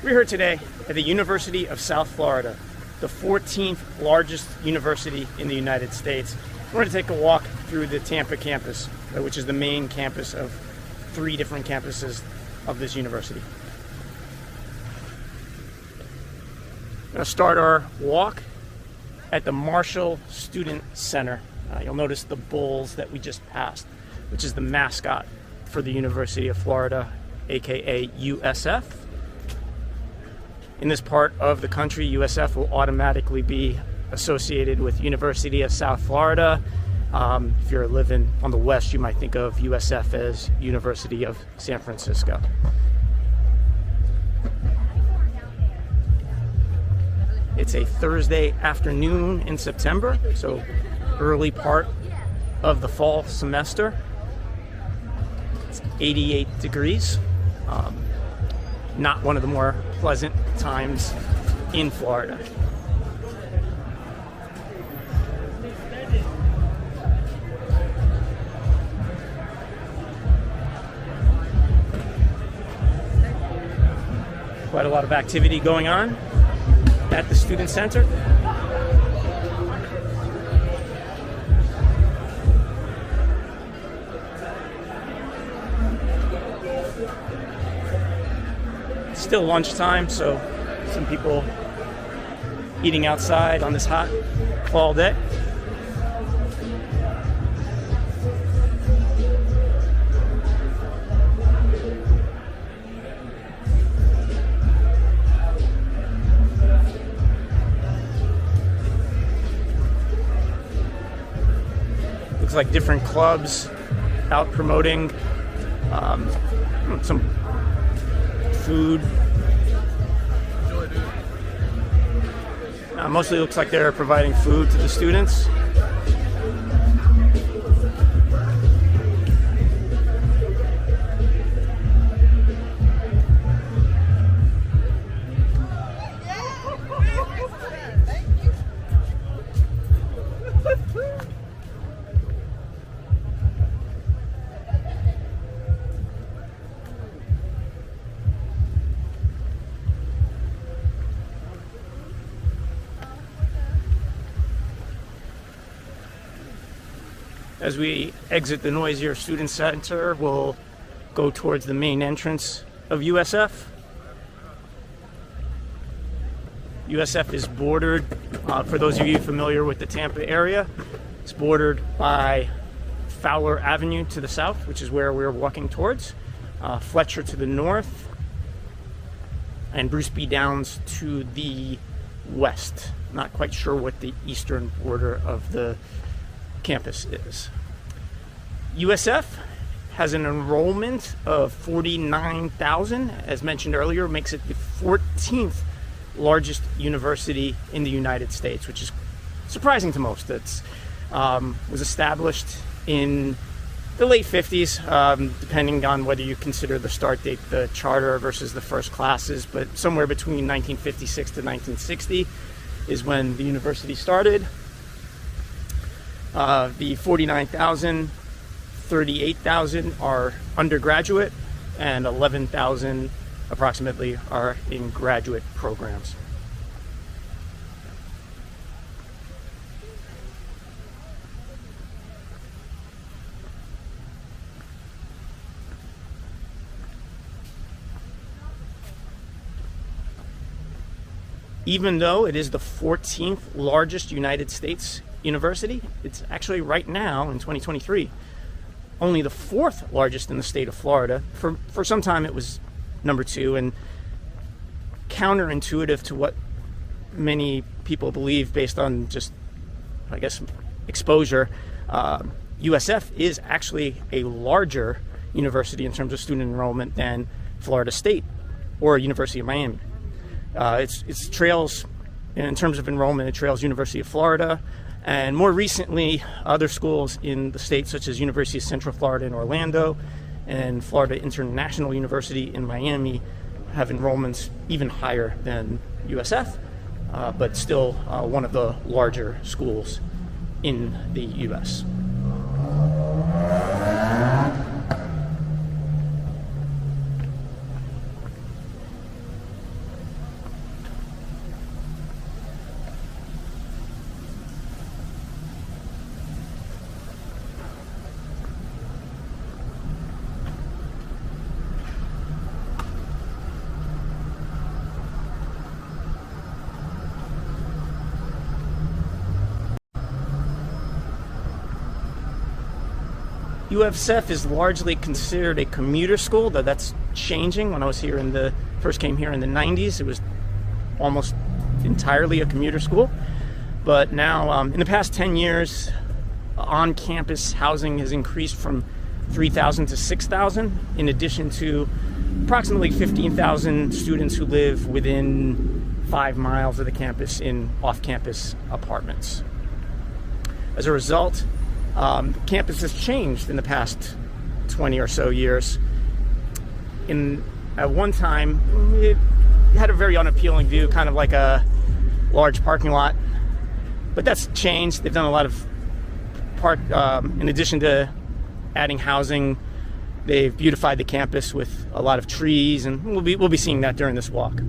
We're here today at the University of South Florida, the 14th largest university in the United States. We're going to take a walk through the Tampa campus, which is the main campus of 3 different campuses of this university. We're going to start our walk at the Marshall Student Center. You'll notice the bulls that we just passed, which is the mascot for the University of Florida, aka USF. In this part of the country, USF will automatically be associated with University of South Florida. If you're living on the west, you might think of USF as University of San Francisco. It's a Thursday afternoon in September, so early part of the fall semester. It's 88 degrees. Not one of the more pleasant times in Florida. Quite a lot of activity going on at the Student Center. Still lunchtime, so some people eating outside on this hot fall day. Looks like different clubs out promoting some food. Mostly looks like they're providing food to the students. As we exit the noisier Student Center, we'll go towards the main entrance of USF. USF is bordered, for those of you familiar with the Tampa area, it's bordered by Fowler Avenue to the south, which is where we're walking towards, Fletcher to the north, and Bruce B. Downs to the west. Not quite sure what the eastern border of the campus is. USF has an enrollment of 49,000, as mentioned earlier, makes it the 14th largest university in the United States, which is surprising to most. It was established in the late 50s, depending on whether you consider the start date the charter versus the first classes, but somewhere between 1956 to 1960 is when the university started. The 49,000, 38,000 are undergraduate, and 11,000 approximately are in graduate programs. Even though it is the 14th largest United States university, it's actually right now in 2023 only the 4th largest in the state of Florida. For some time it was number 2, and counterintuitive to what many people believe based on just, I guess, exposure, USF is actually a larger university in terms of student enrollment than Florida State or University of Miami. It trails, in terms of enrollment, it trails University of Florida, and more recently, other schools in the state, such as University of Central Florida in Orlando and Florida International University in Miami, have enrollments even higher than USF, but still one of the larger schools in the U.S. USF is largely considered a commuter school, though that's changing. When I was here first came here in the 90s, it was almost entirely a commuter school. But now, in the past 10 years, on-campus housing has increased from 3,000 to 6,000, in addition to approximately 15,000 students who live within 5 miles of the campus in off-campus apartments. As a result, campus has changed in the past 20 or so years. At one time, it had a very unappealing view, kind of like a large parking lot. But that's changed. They've done a lot of in addition to adding housing, they've beautified the campus with a lot of trees, and we'll be seeing that during this walk.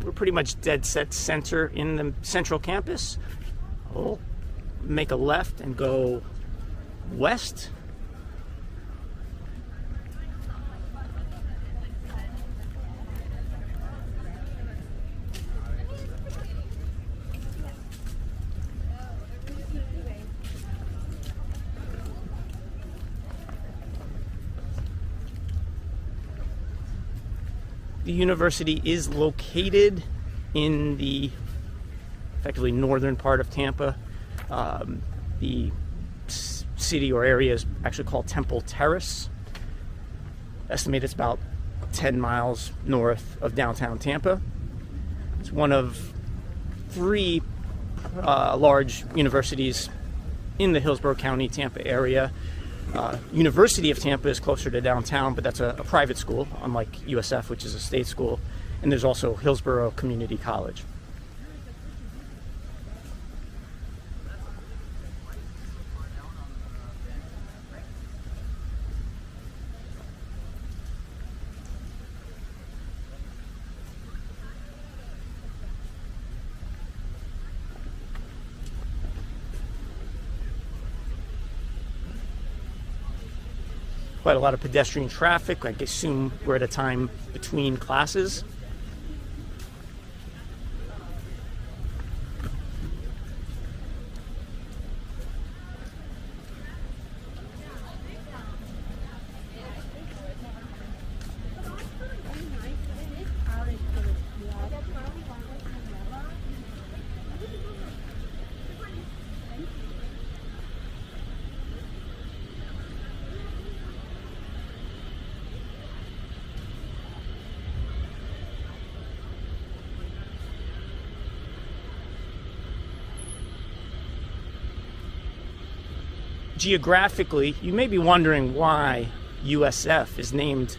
We're pretty much dead set center in the central campus. We'll make a left and go west. The university is located in the effectively northern part of Tampa. The city or area is actually called Temple Terrace. Estimated it's about 10 miles north of downtown Tampa. It's one of 3 large universities in the Hillsborough County, Tampa area. University of Tampa is closer to downtown, but that's a private school, unlike USF, which is a state school. And there's also Hillsborough Community College. Quite a lot of pedestrian traffic. I assume we're at a time between classes. Geographically, you may be wondering why USF is named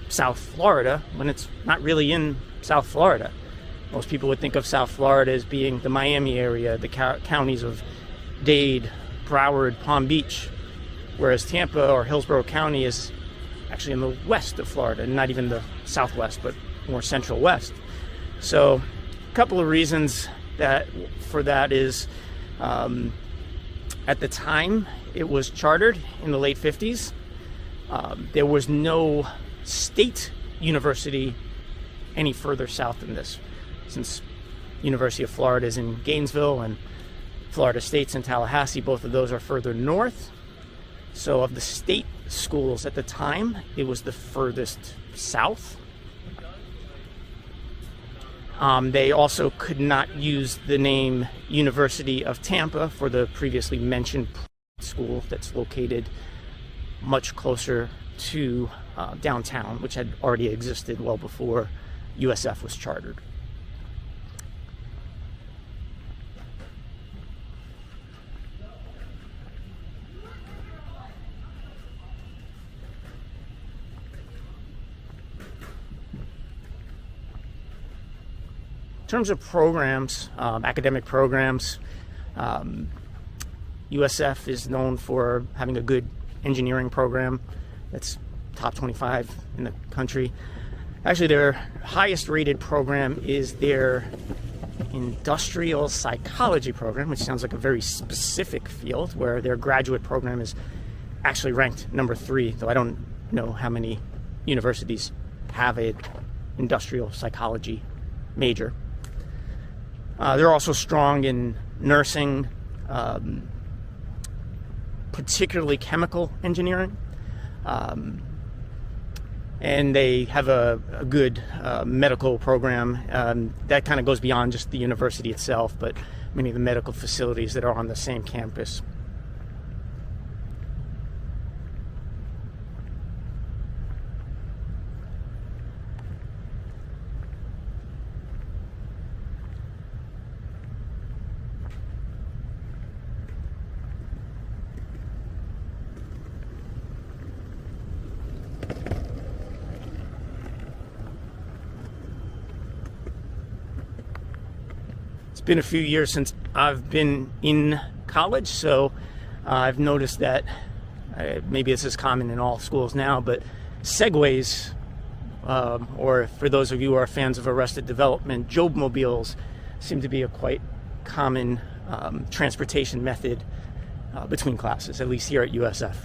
South Florida when it's not really in South Florida. Most people would think of South Florida as being the Miami area, the counties of Dade, Broward, Palm Beach, whereas Tampa or Hillsborough County is actually in the west of Florida, not even the southwest, but more central west. So a couple of reasons for that is at the time it was chartered in the late 50s. There was no state university any further south than this, since University of Florida is in Gainesville and Florida State's in Tallahassee. Both of those are further north. So of the state schools at the time, it was the furthest south. They also could not use the name University of Tampa for the previously mentioned school that's located much closer to downtown, which had already existed well before USF was chartered. In terms of programs, academic programs, USF is known for having a good engineering program that's top 25 in the country. Actually, their highest rated program is their industrial psychology program, which sounds like a very specific field, where their graduate program is actually ranked number 3, though I don't know how many universities have an industrial psychology major. They're also strong in nursing, particularly chemical engineering. And they have a good medical program that kind of goes beyond just the university itself, but many of the medical facilities that are on the same campus. It's been a few years since I've been in college, so I've noticed that maybe this is common in all schools now, but segways, or for those of you who are fans of Arrested Development, Jobmobiles seem to be a quite common transportation method between classes, at least here at USF.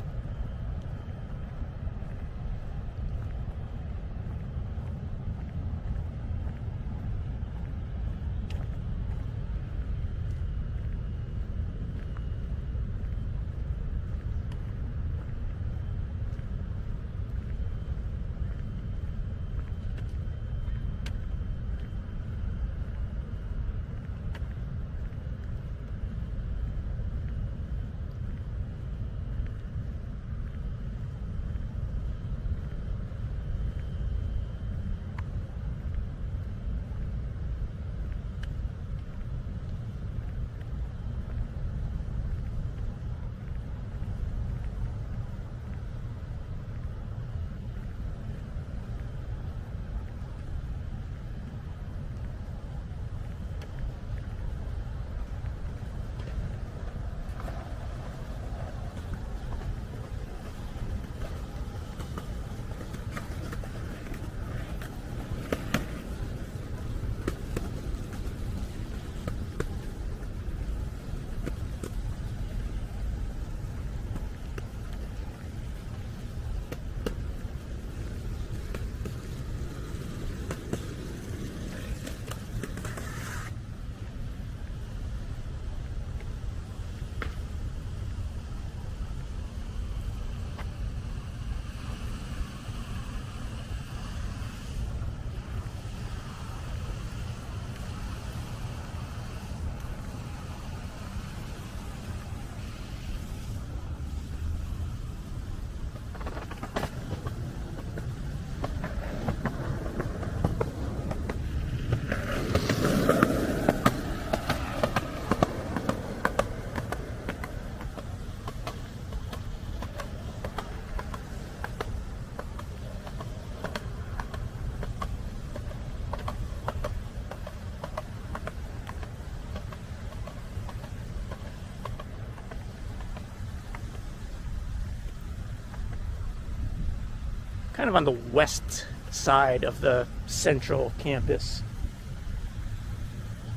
Kind of on the west side of the central campus.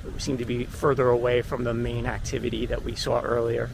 We seem to be further away from the main activity that we saw earlier.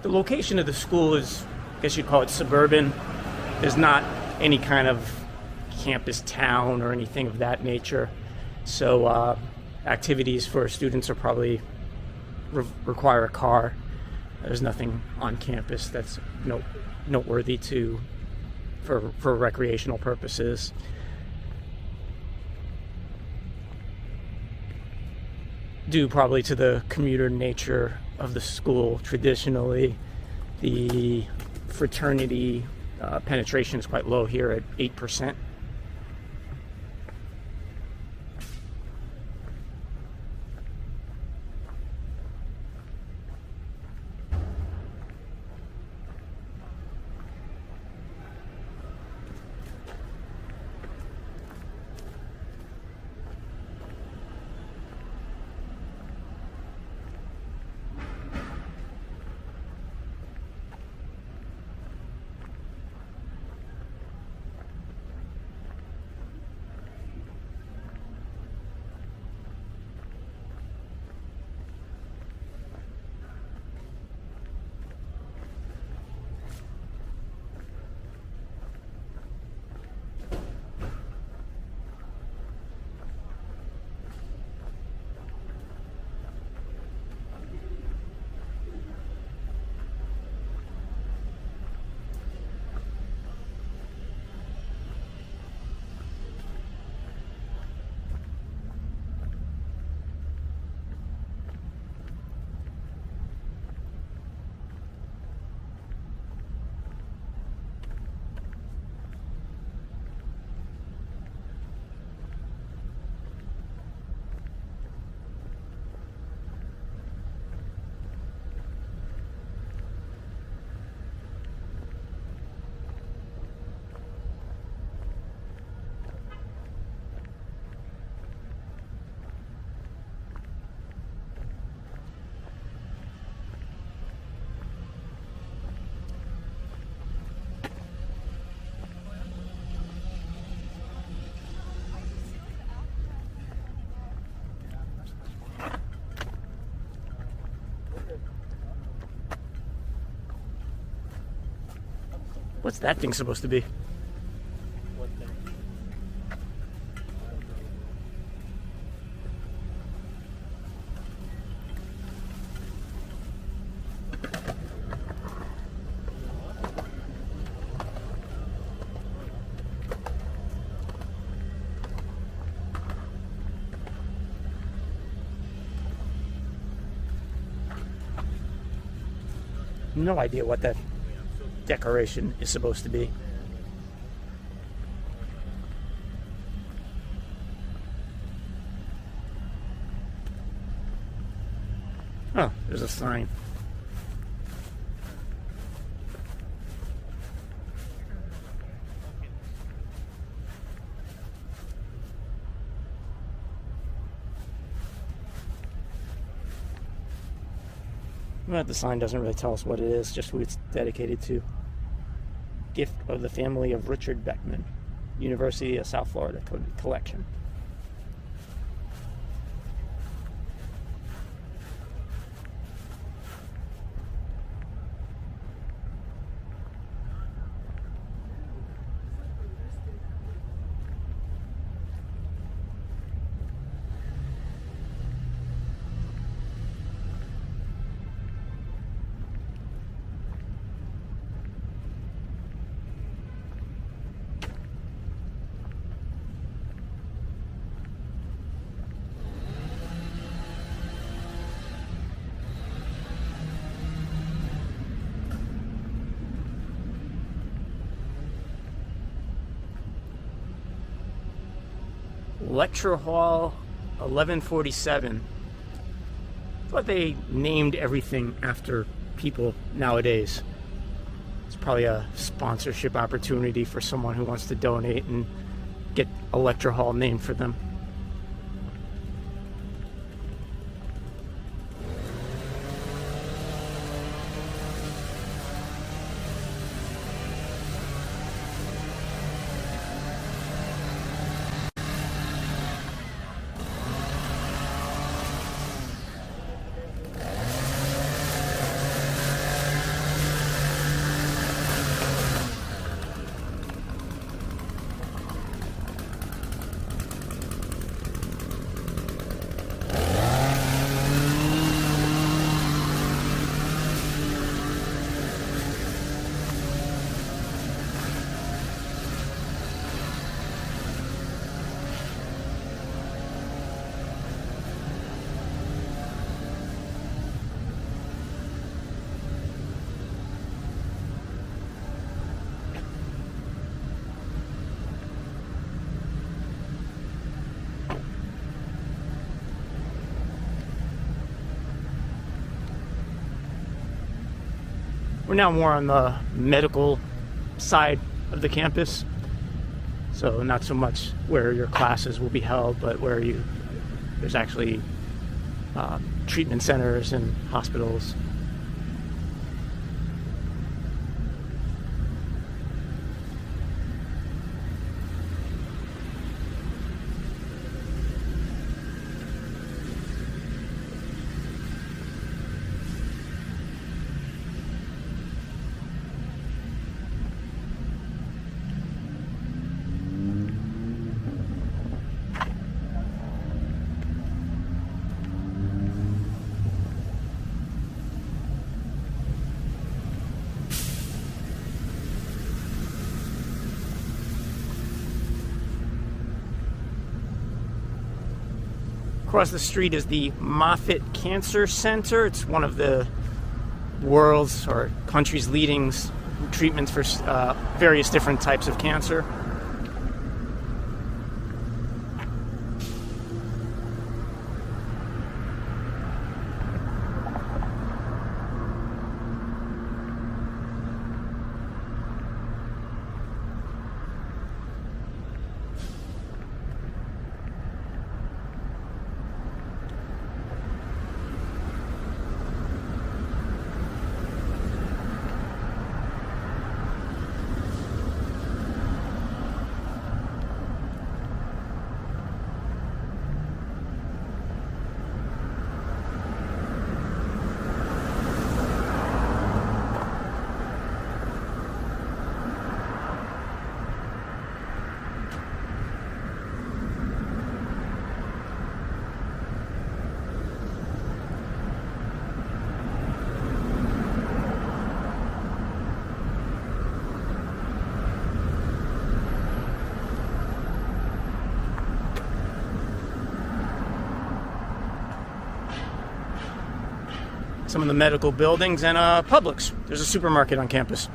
The location of the school is, I guess you'd call it suburban. There's not any kind of campus town or anything of that nature. So activities for students are probably require a car. There's nothing on campus that's noteworthy for recreational purposes. Due probably to the commuter nature of the school, traditionally the fraternity penetration is quite low here at 8%. What's that thing supposed to be? What thing? No idea what that decoration is supposed to be. Oh, there's a sign. Well, the sign doesn't really tell us what it is, just who it's dedicated to. Gift of the family of Richard Beckman, University of South Florida collection. Lecture Hall 1147. I thought they named everything after people nowadays. It's probably a sponsorship opportunity for someone who wants to donate and get a lecture hall named for them. We're now more on the medical side of the campus, so not so much where your classes will be held, but where there's actually treatment centers and hospitals. Across the street is the Moffitt Cancer Center. It's one of the world's or country's leading treatments for various different types of cancer. Some of the medical buildings and Publix. There's a supermarket on campus.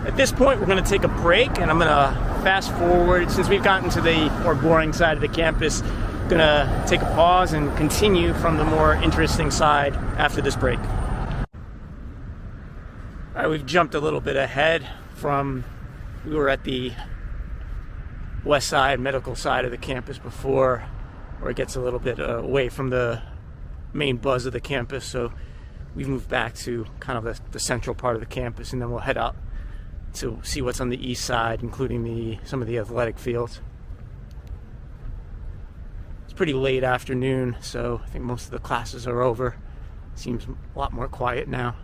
At this point, we're going to take a break, and I'm going to fast forward. Since we've gotten to the more boring side of the campus, going to take a pause and continue from the more interesting side after this break. All right, we've jumped a little bit ahead from, we were at the west side, medical side of the campus before, where it gets a little bit away from the main buzz of the campus. So we've moved back to kind of the central part of the campus, and then we'll head out to see what's on the east side, including some of the athletic fields. It's pretty late afternoon, so I think most of the classes are over. Seems a lot more quiet now.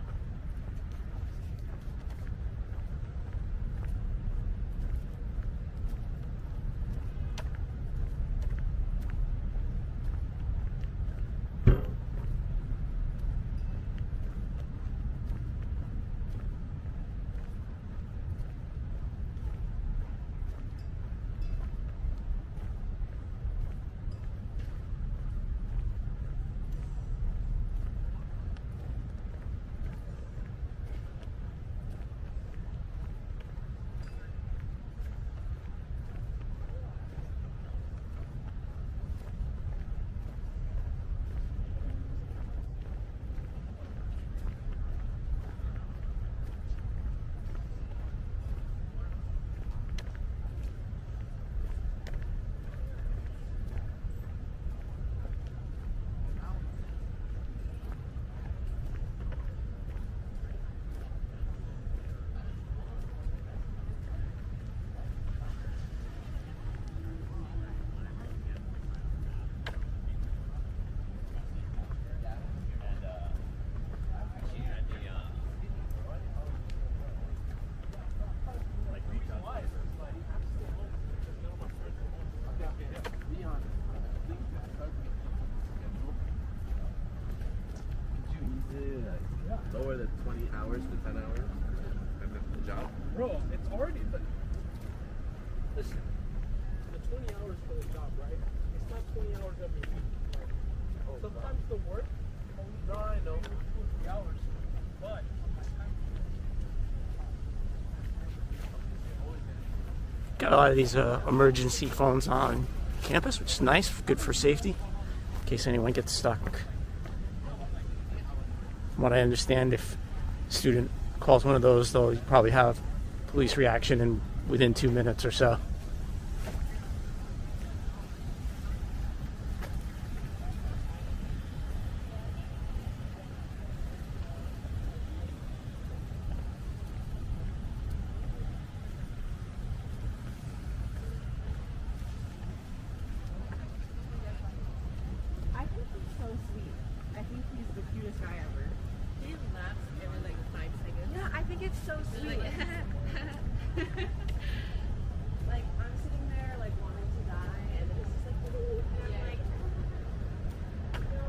for the job, right? It's not 20 hours every week. Like, sometimes the work only no, I know. 2 or 3 hours, but got a lot of these emergency phones on campus, which is nice, good for safety, in case anyone gets stuck. From what I understand, if a student calls one of those, they'll probably have police reaction within 2 minutes or so. I think he's so sweet. I think he's the cutest guy ever. He laughs every like 5 seconds. Yeah, I think it's so sweet. Like, I'm sitting there, like, wanting to die, and then it's just like, ooh, and I'm like, no.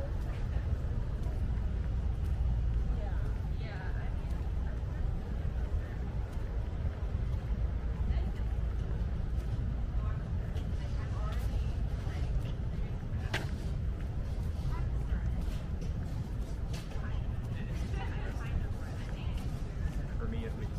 for me at least.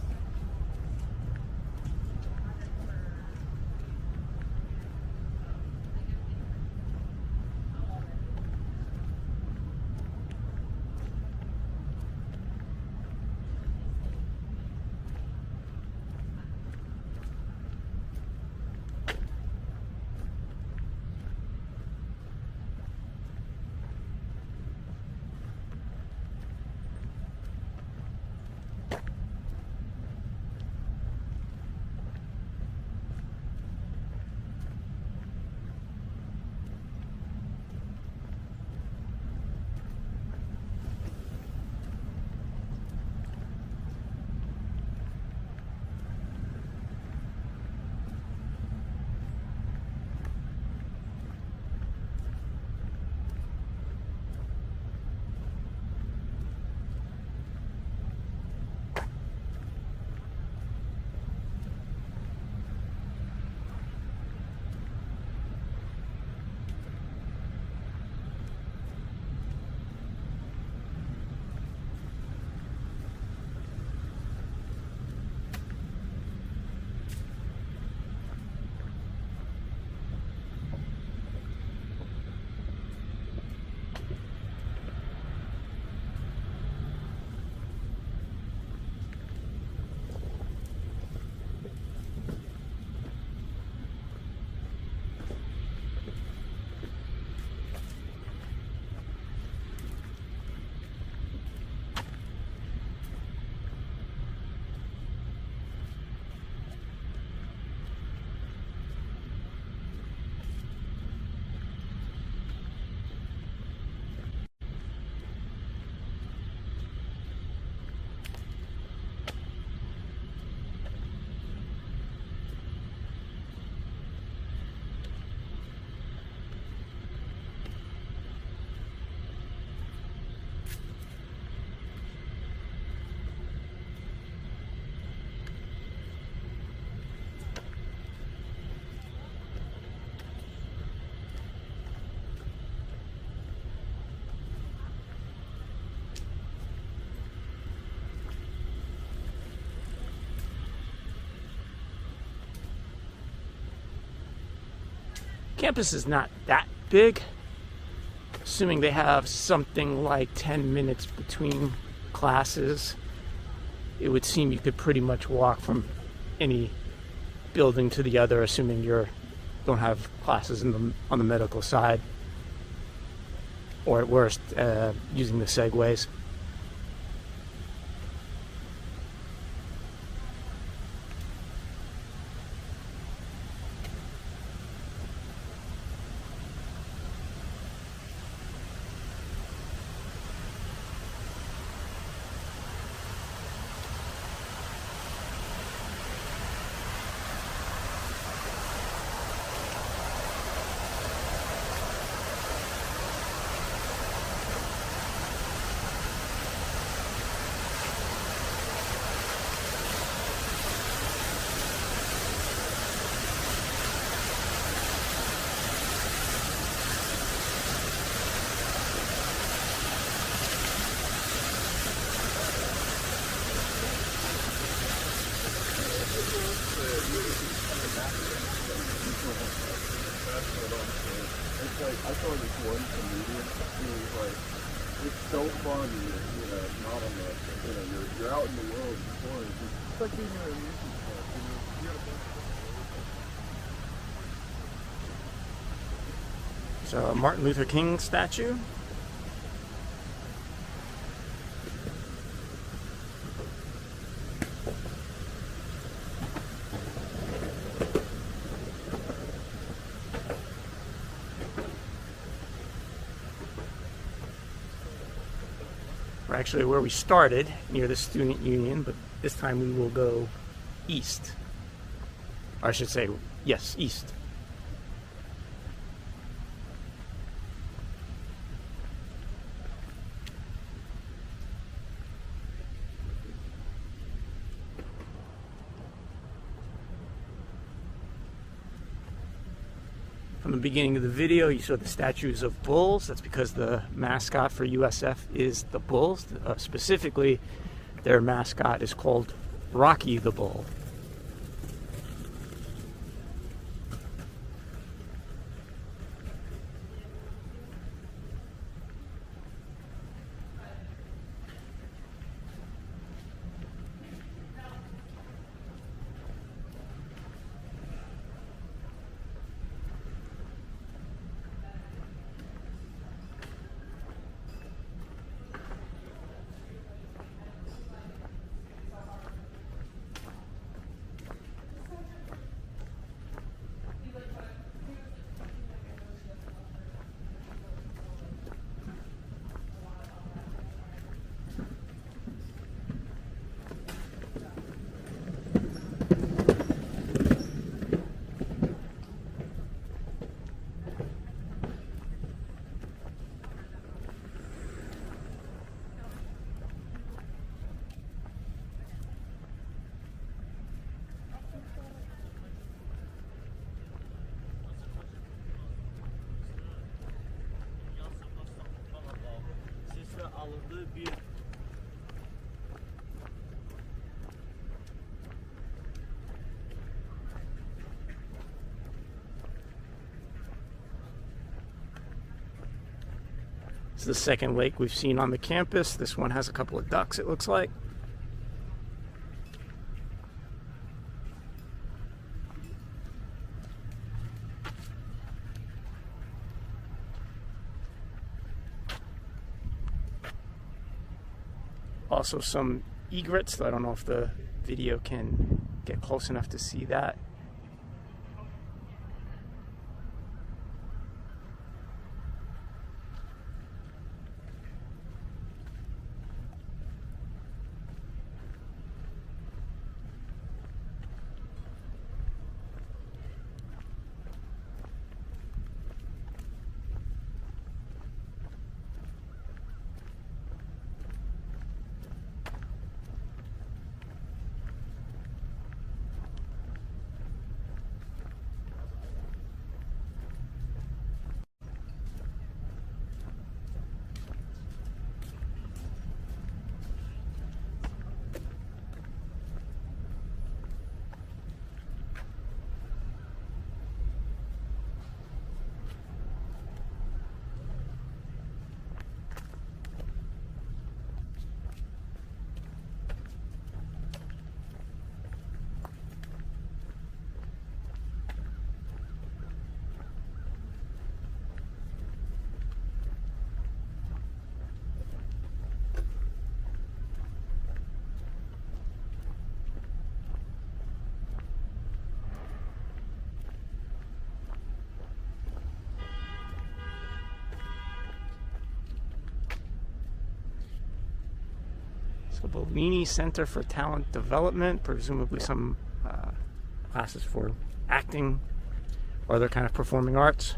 Campus is not that big, assuming they have something like 10 minutes between classes. It would seem you could pretty much walk from any building to the other, assuming you don't have classes on the medical side, or at worst, using the segways. like, I saw this one comedian, he was like, it's so fun, not on the, you're out in the world exploring. It's like being in an amusement park, you're at a bunch of So a Martin Luther King statue. We're actually where we started, near the Student Union, but this time we will go east. Or I should say, yes, east. From the beginning of the video, you saw the statues of bulls. That's because the mascot for USF is the bulls. Specifically, their mascot is called Rocky the Bull. alındığı bir It's the second lake we've seen on the campus. This one has a couple of ducks, it looks like. Also some egrets. I don't know if the video can get close enough to see that. So Bellini Center for Talent Development, presumably some classes for acting or other kind of performing arts.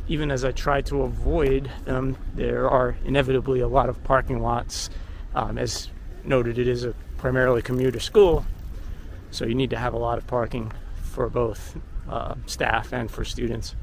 even as I try to avoid them, there are inevitably a lot of parking lots. As noted, it is a primarily commuter school, so you need to have a lot of parking for both staff and for students.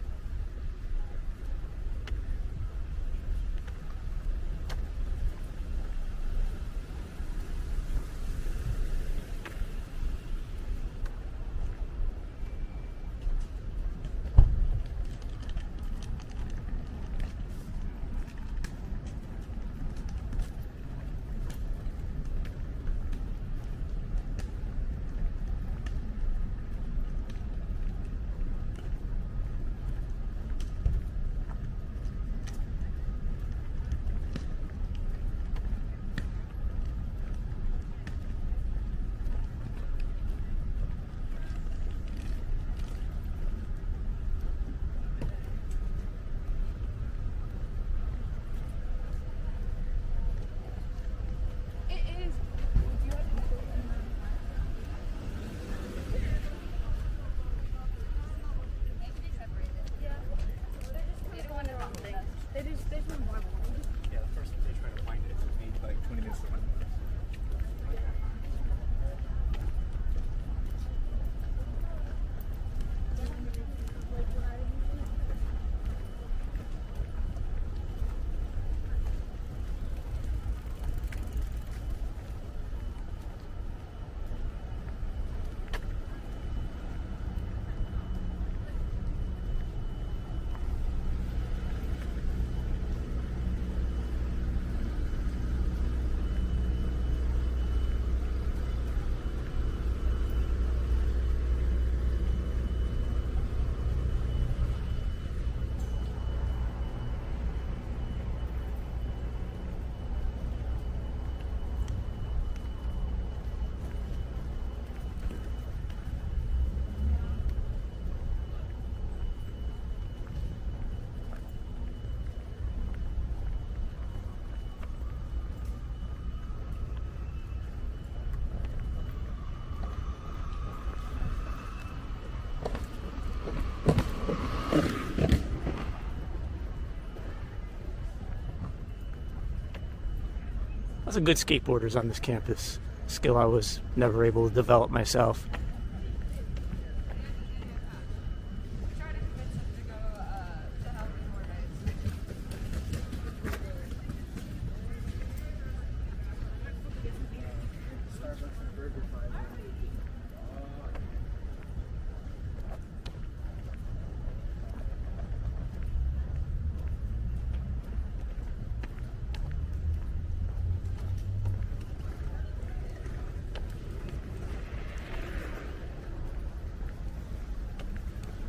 Lots of good skateboarders on this campus. Skill I was never able to develop myself.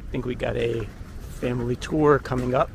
I think we got a family tour coming up.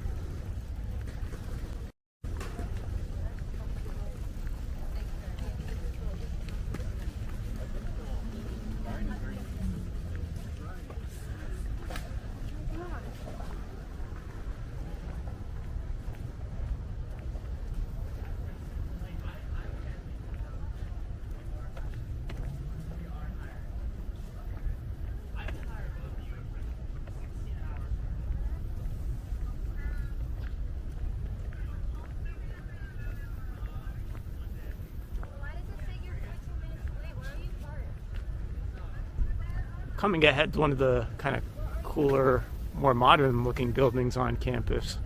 Coming ahead to one of the kind of cooler, more modern looking buildings on campus.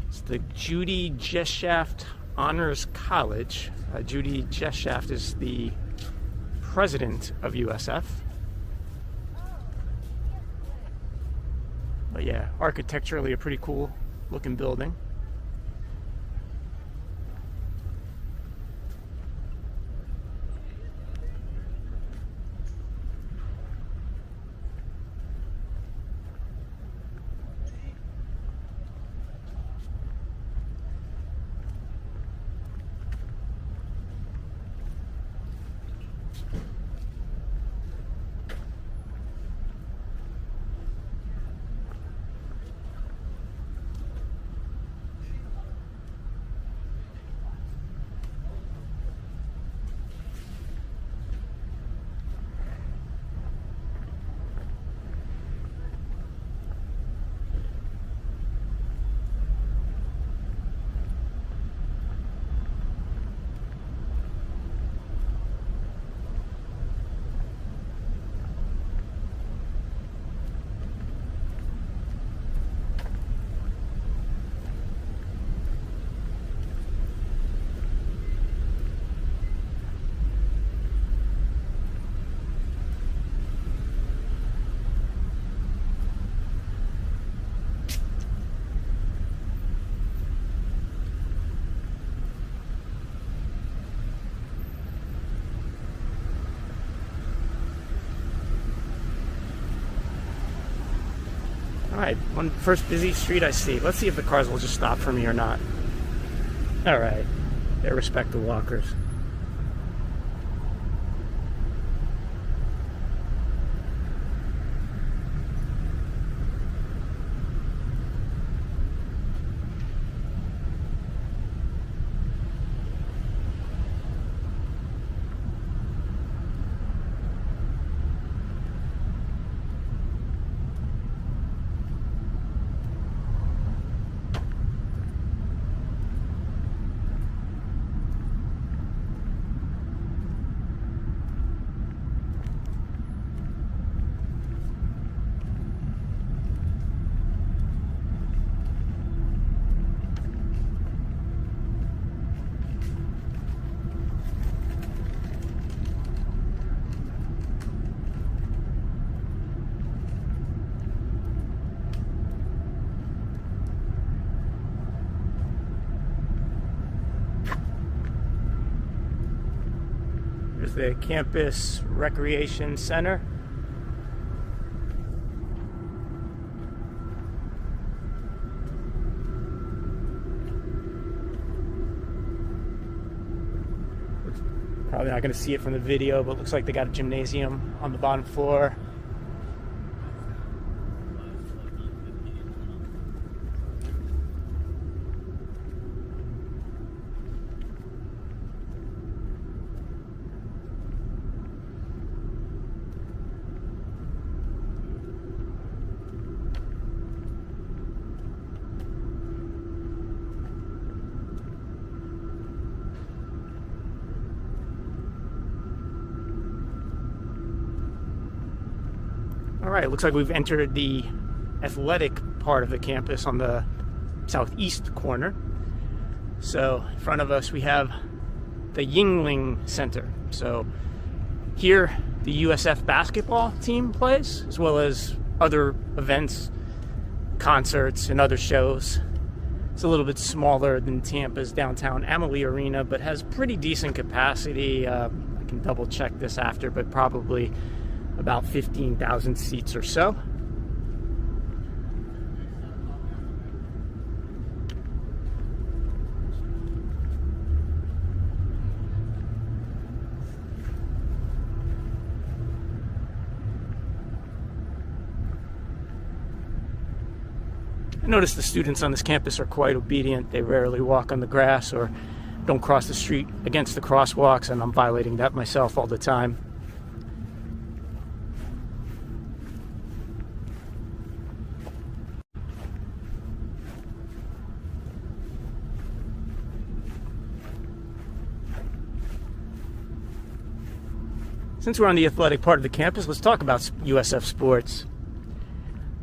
It's the Judy Geshaft Honors College. Judy Geshaft is the president of USF. But yeah, architecturally a pretty cool looking building. Alright, first busy street I see. Let's see if the cars will just stop for me or not. Alright, they respect the walkers. Here's the campus recreation center. Probably not going to see it from the video, but it looks like they got a gymnasium on the bottom floor. All right, looks like we've entered the athletic part of the campus on the southeast corner. So in front of us we have the Yingling Center. So here the USF basketball team plays, as well as other events, concerts, and other shows. It's a little bit smaller than Tampa's downtown Amalie Arena, but has pretty decent capacity. I can double check this after, but probably about 15,000 seats or so. I notice the students on this campus are quite obedient. They rarely walk on the grass or don't cross the street against the crosswalks, and I'm violating that myself all the time. Since we're on the athletic part of the campus, let's talk about USF sports.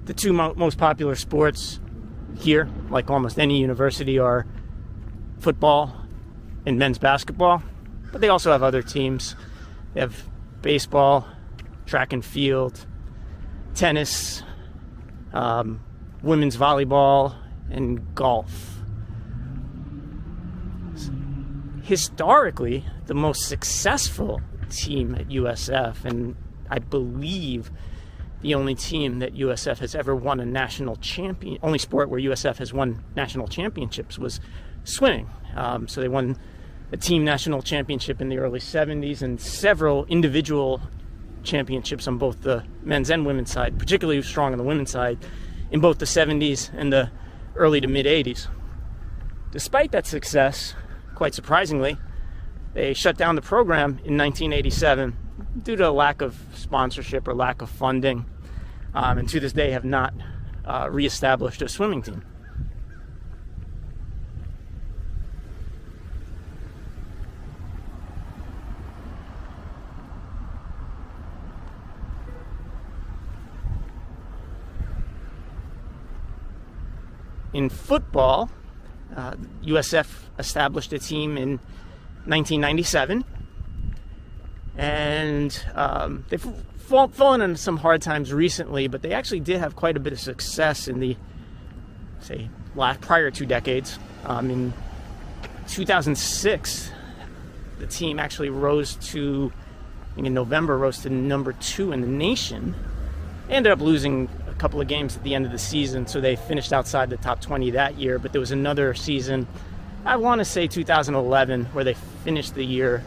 The two most popular sports here, like almost any university, are football and men's basketball, but they also have other teams. They have baseball, track and field, tennis, women's volleyball, and golf. Historically, the most successful team at USF, and I believe the only team that USF has ever won a national champion, only sport where USF has won national championships, was swimming. So they won a team national championship in the early 70s and several individual championships on both the men's and women's side, particularly strong on the women's side, in both the 70s and the early to mid 80s. Despite that success, quite surprisingly, they shut down the program in 1987 due to a lack of sponsorship or lack of funding, and to this day have not reestablished a swimming team. In football, USF established a team in 1997, and they've fallen into some hard times recently, but they actually did have quite a bit of success in the, say, prior 2 decades. In 2006, the team actually rose to, I think in November, rose to number 2 in the nation. They ended up losing a couple of games at the end of the season, so they finished outside the top 20 that year. But there was another season, I want to say 2011, where they finished the year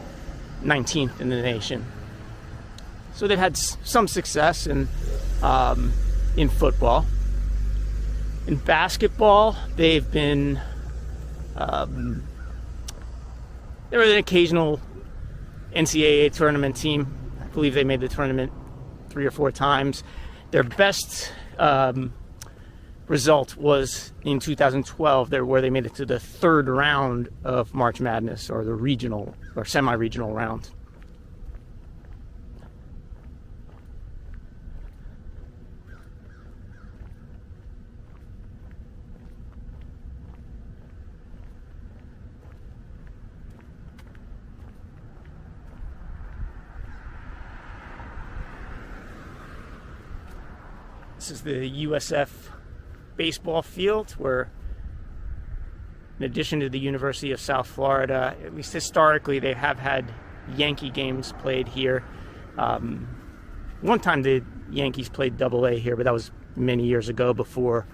19th in the nation. So they've had some success in football. In basketball, they've been they were an occasional NCAA tournament team. I believe they made the tournament 3 or 4 times. Their best result was in 2012, where they made it to the 3rd round of March Madness, or the regional or semi-regional round. This is the USF baseball field, where, in addition to the University of South Florida, at least historically, they have had Yankee games played here. One time the Yankees played AA here, but that was many years ago, before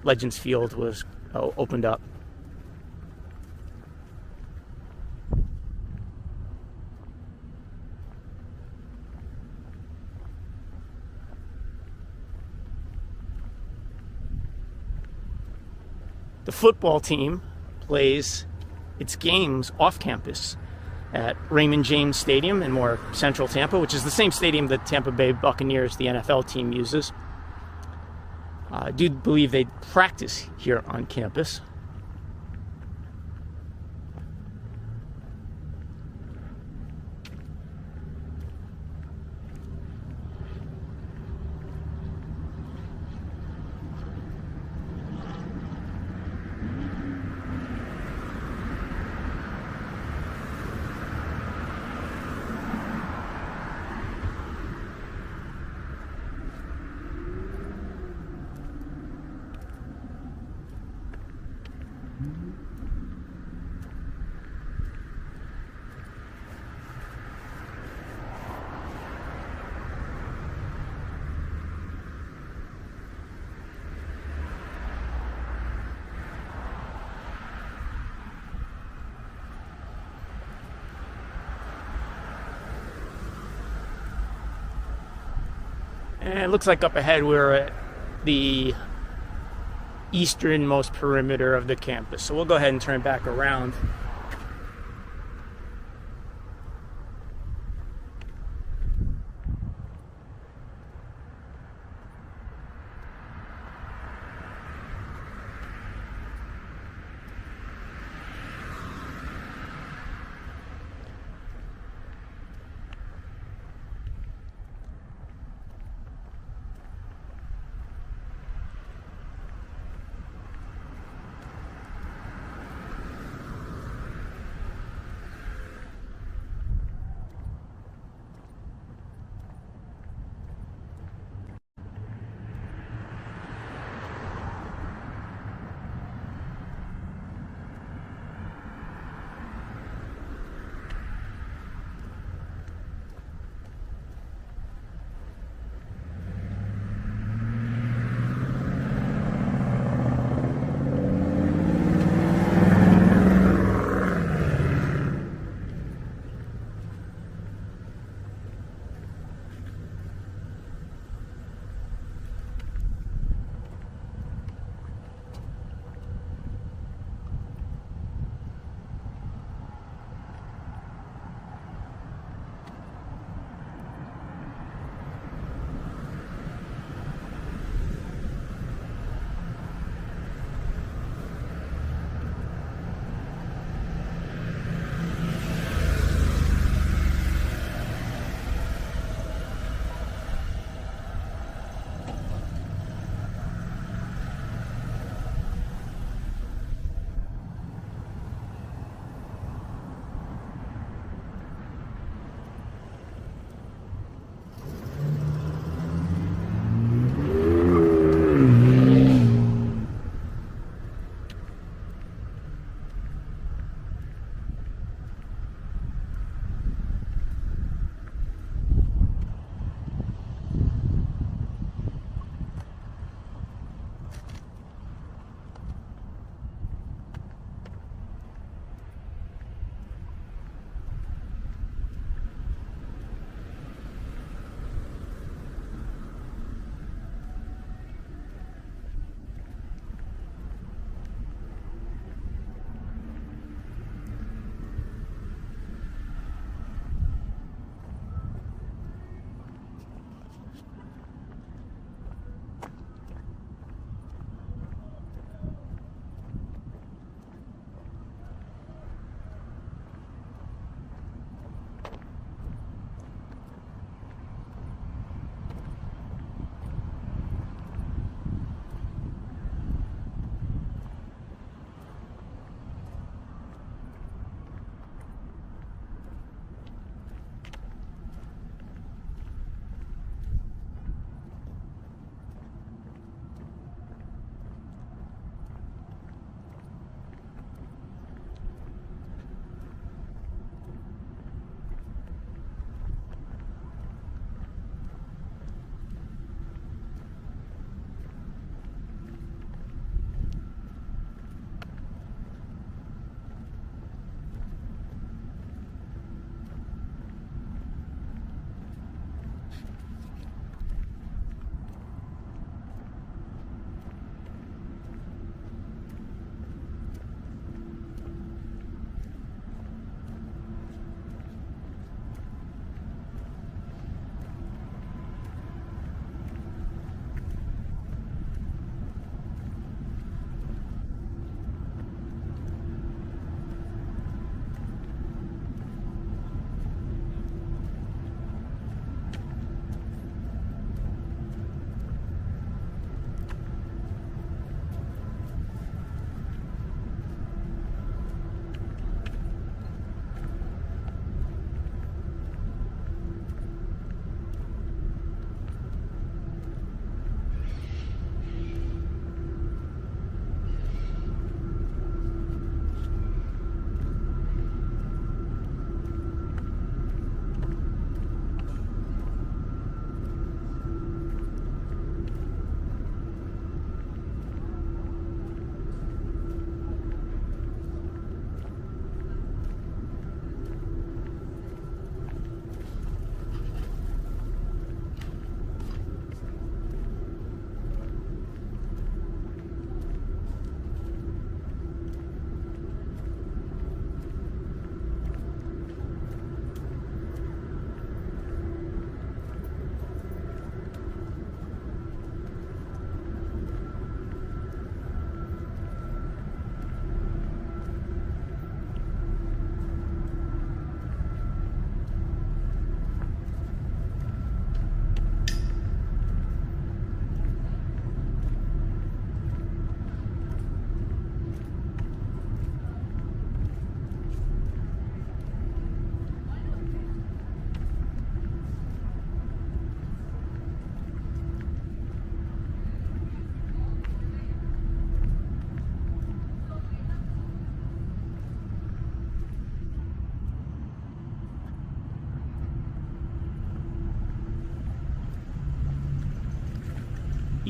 Legends Field was opened up. The football team plays its games off campus at Raymond James Stadium in more central Tampa, which is the same stadium that Tampa Bay Buccaneers, the NFL team, uses. I do believe they practice here on campus. And it looks like up ahead we're at the easternmost perimeter of the campus. So we'll go ahead and turn back around.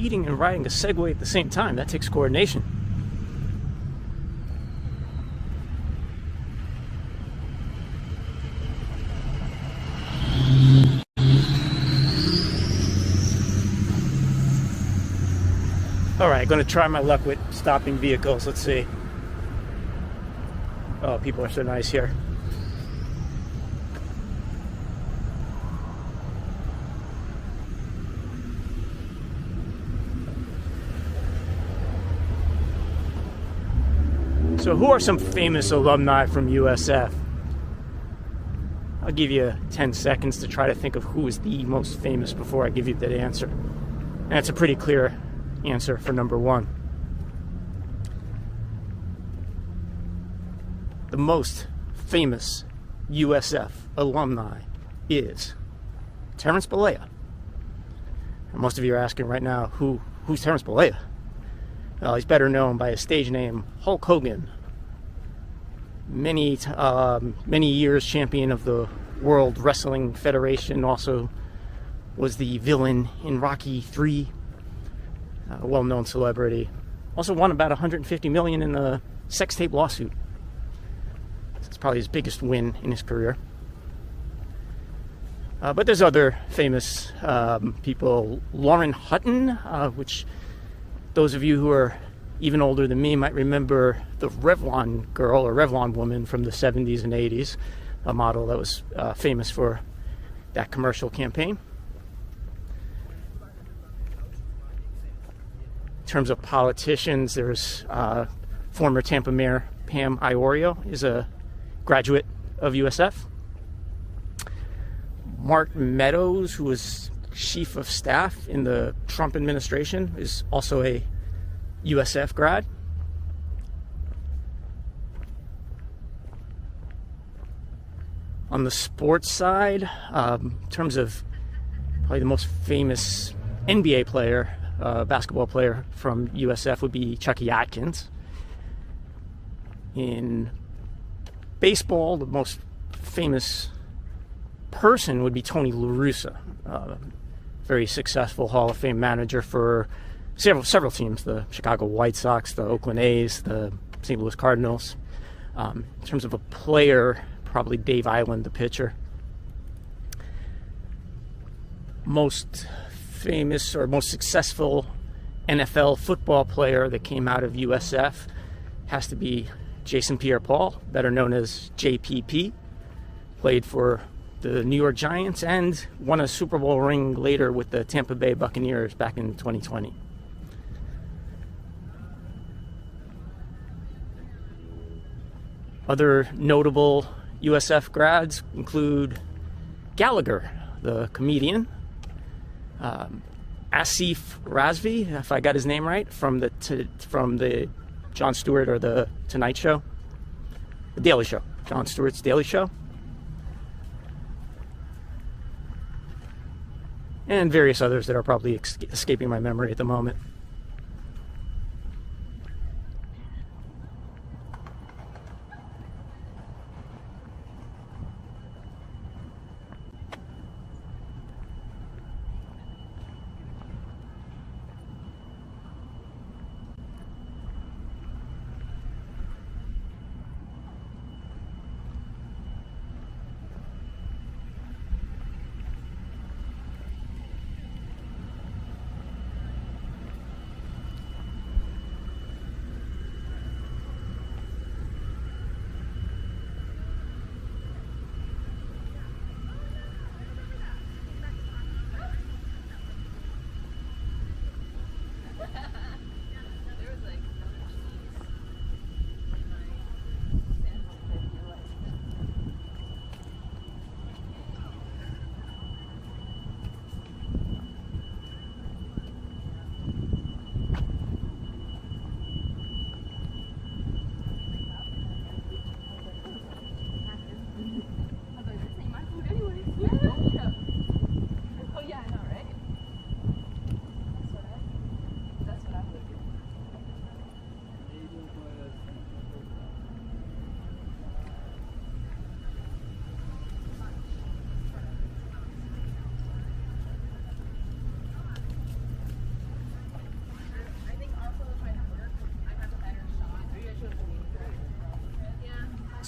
eating and riding a Segway at the same time. That takes coordination. All right, going to try my luck with stopping vehicles. Let's see. Oh, people are so nice here. So who are some famous alumni from USF? I'll give you 10 seconds to try to think of who is the most famous before I give you that answer. And that's a pretty clear answer for number one. The most famous USF alumni is Terrence Bollea. And most of you are asking right now, who's Terrence Bollea? Well, he's better known by his stage name, Hulk Hogan. Many years champion of the World Wrestling Federation. Also was the villain in Rocky III. A well-known celebrity. Also won about $150 million in the sex tape lawsuit. It's probably his biggest win in his career. But there's other famous people. Lauren Hutton, which those of you who are even older than me might remember the Revlon girl or Revlon woman from the 70s and 80s, a model that was famous for that commercial campaign. In terms of politicians, there's former Tampa Mayor Pam Iorio is a graduate of USF. Mark Meadows, who was chief of staff in the Trump administration, is also a USF grad. On the sports side, in terms of probably the most famous NBA player, basketball player from USF would be Chucky Atkins. In baseball, the most famous person would be Tony La Russa, very successful Hall of Fame manager for several teams, the Chicago White Sox, the Oakland A's, the St. Louis Cardinals. In terms of a player, probably Dave Island, the pitcher. Most famous or most successful NFL football player that came out of USF has to be Jason Pierre-Paul, better known as JPP. Played for the New York Giants and won a Super Bowl ring later with the Tampa Bay Buccaneers back in 2020. Other notable USF grads include Gallagher, the comedian, Asif Razvi, if I got his name right, from the Jon Stewart or the Tonight Show, the Daily Show, Jon Stewart's Daily Show, and various others that are probably escaping my memory at the moment.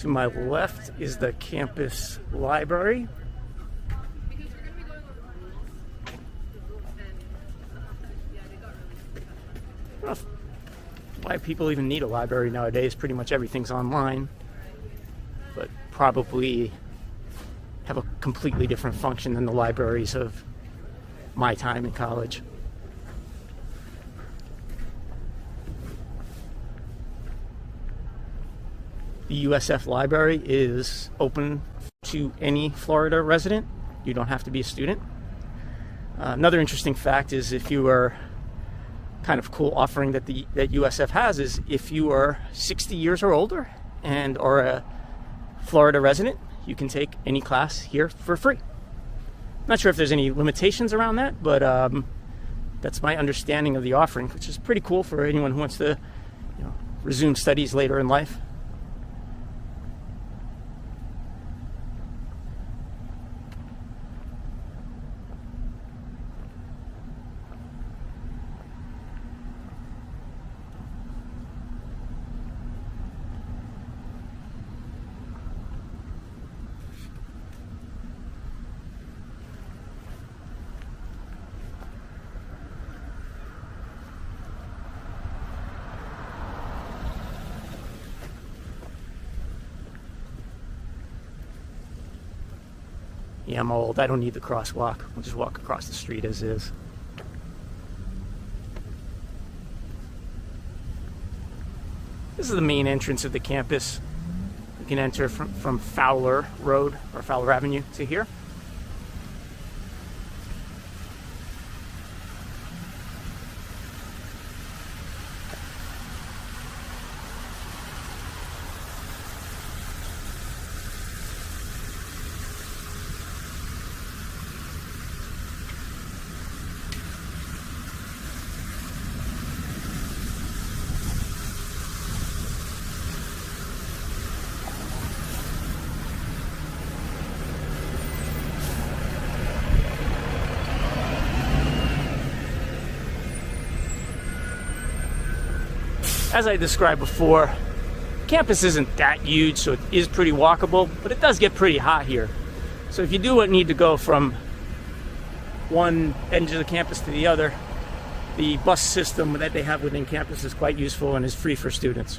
To my left is the campus library. Because we're gonna be going on rules, and yeah, they got really. I don't know why people even need a library nowadays. Pretty much everything's online, but probably have a completely different function than the libraries of my time in college. The USF library is open to any Florida resident. You don't have to be a student. Another interesting fact is, if you are kind of cool offering that USF has, is if you are 60 years or older and are a Florida resident, you can take any class here for free. Not sure if there's any limitations around that, but that's my understanding of the offering, which is pretty cool for anyone who wants to, resume studies later in life. Yeah, I'm old. I don't need the crosswalk. I'll just walk across the street as is. This is the main entrance of the campus. You can enter from Fowler Road or Fowler Avenue to here. As I described before, campus isn't that huge, so it is pretty walkable, but it does get pretty hot here. So if you do need to go from one end of the campus to the other, the bus system that they have within campus is quite useful and is free for students.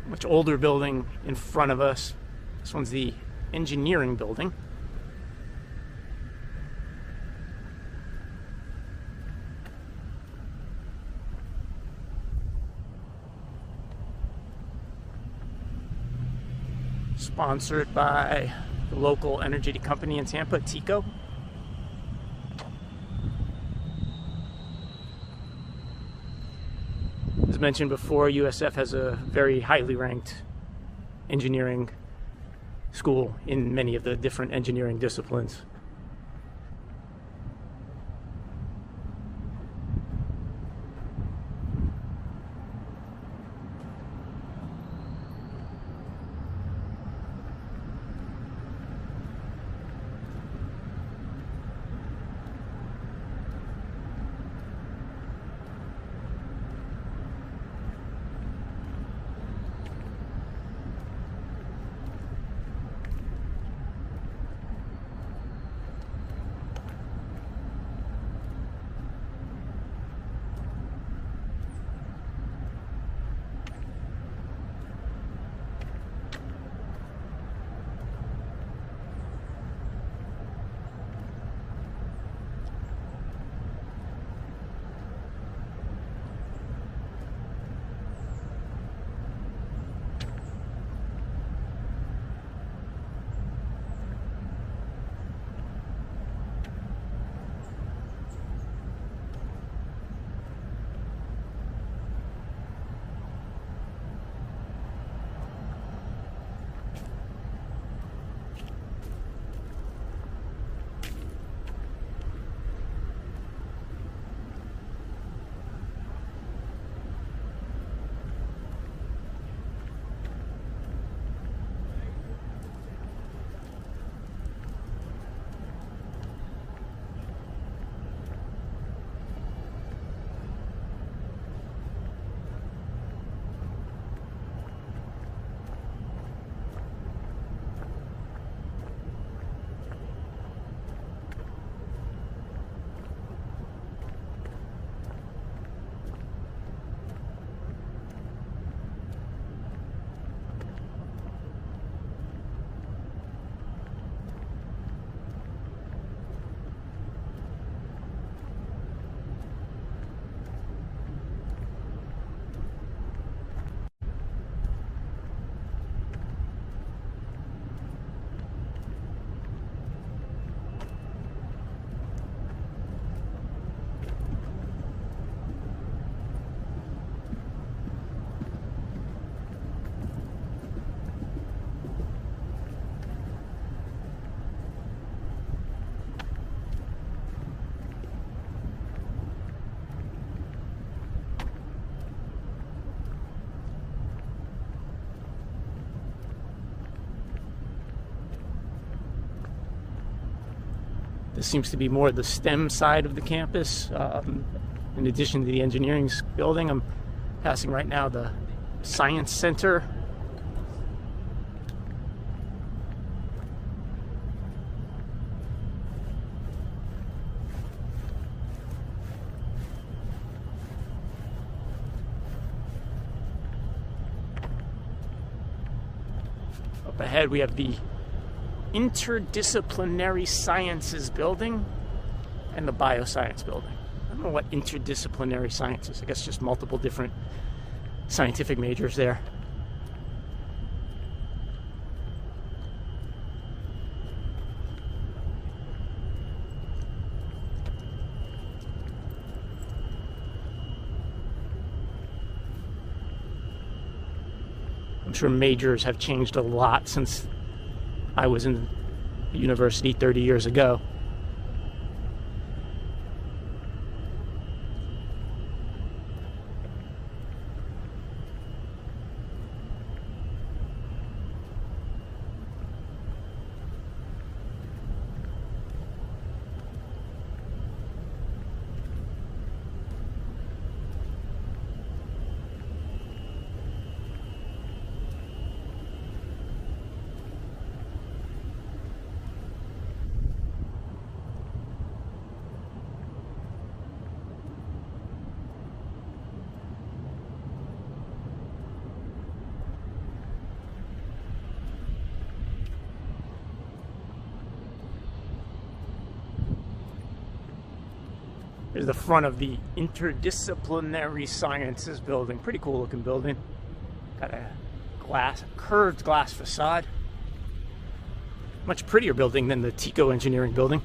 Much older building in front of us. This one's the engineering building. Sponsored by the local energy company in Tampa, TECO. As mentioned before, USF has a very highly ranked engineering school in many of the different engineering disciplines. This seems to be more the STEM side of the campus. In addition to the engineering building, I'm passing right now the Science Center. Up ahead we have the Interdisciplinary Sciences building and the Bioscience building. I don't know what interdisciplinary science is. I guess just multiple different scientific majors there. I'm sure majors have changed a lot since I was in university 30 years ago. Here's the front of the Interdisciplinary Sciences building. Pretty cool looking building. Got a curved glass facade. Much prettier building than the Tico Engineering building.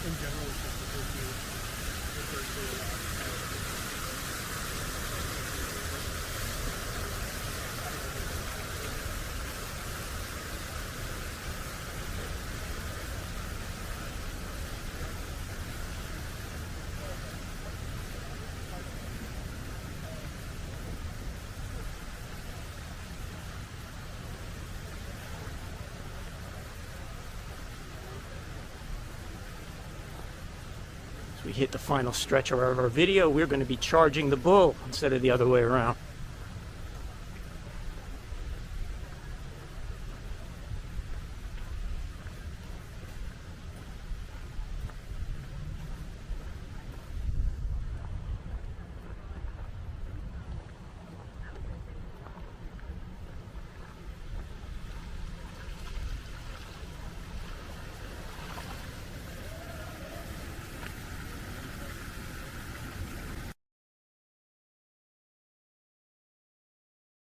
In general, it's just referred to We hit the final stretch of our video. We're going to be charging the bull instead of the other way around.